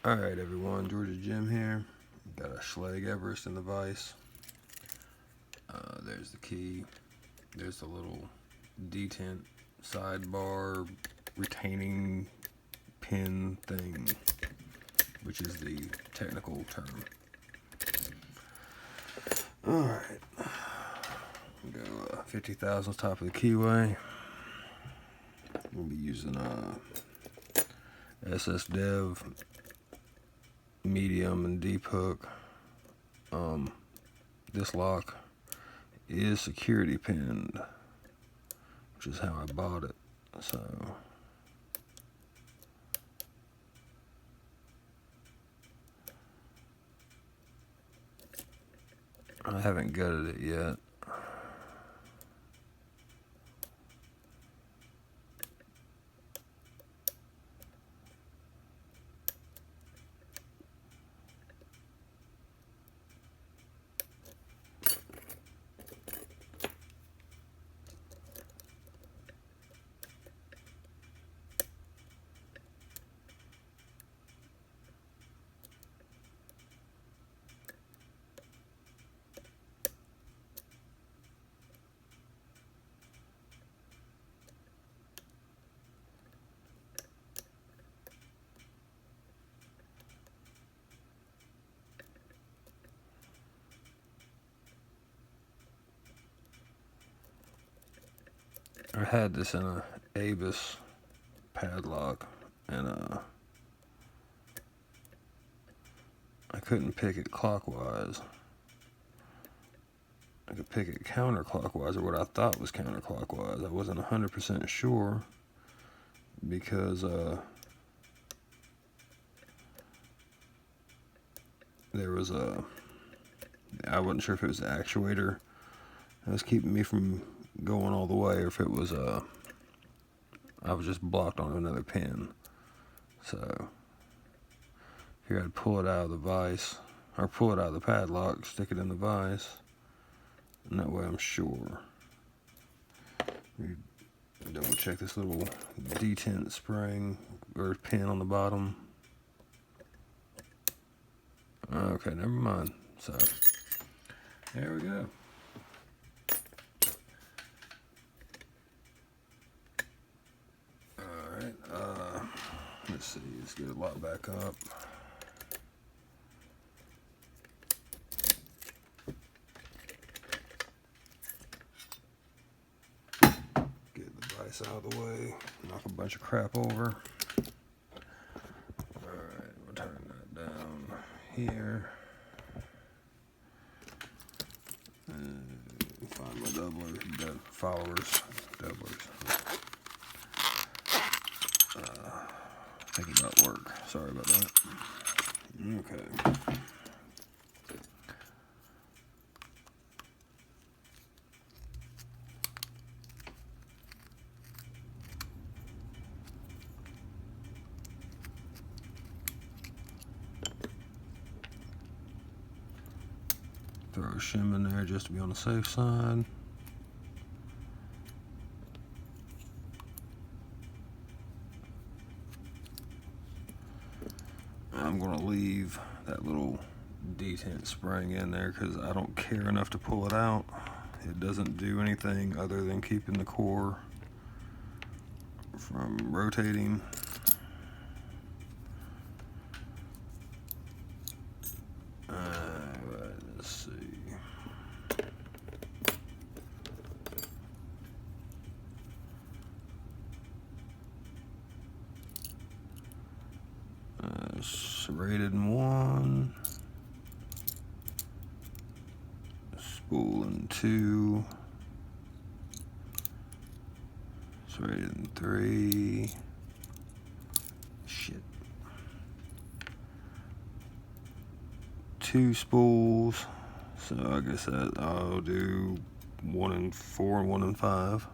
Alright everyone, Georgia Jim here. Got a Schlage Everest in the vise. There's the key. There's the little detent sidebar retaining pin thing, which is the technical term. Alright. Go 50 thousandths top of the keyway. We'll be using SS Dev medium and deep hook. This lock is security pinned, which is how I bought it. So I haven't gutted it yet. I had this in a Everest padlock, and I couldn't pick it clockwise. I could pick it counterclockwise, or what I thought was counterclockwise. I wasn't 100% sure because there was I wasn't sure if it was the actuator that was keeping me from going all the way, or if it was I was just blocked on another pin. So here I'd pull it out of the vise, or pull it out of the padlock, stick it in the vise, and that way I'm sure. Double check this little detent spring or pin on the bottom. Okay, never mind. So there we go. Let's see, let's get it locked back up. Get the vise out of the way, knock a bunch of crap over. Alright, we'll turn that down here. And find my doubler, followers, doublers. Thinking about work. Sorry about that. Okay. Throw a shim in there just to be on the safe side. I'm going to leave that little detent spring in there because I don't care enough to pull it out. It doesn't do anything other than keeping the core from rotating. Let's see. Serrated in one, spool in two, serrated in three. Shit. Two spools, so I guess that I'll do 1 in 4 and 1 in 5.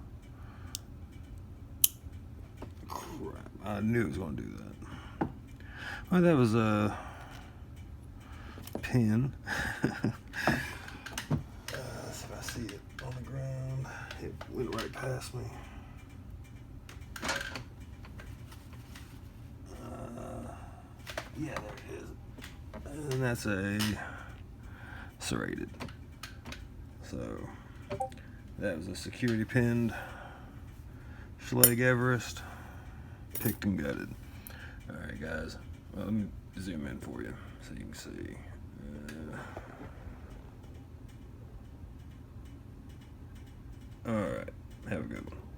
Crap, I knew it was going to do that. Well, that was a pin. If I see it on the ground, it went right past me. Yeah, there it is. And that's a serrated. So that was a security pinned Schlage Everest, picked and gutted. Alright guys, well, let me zoom in for you so you can see. Alright, have a good one.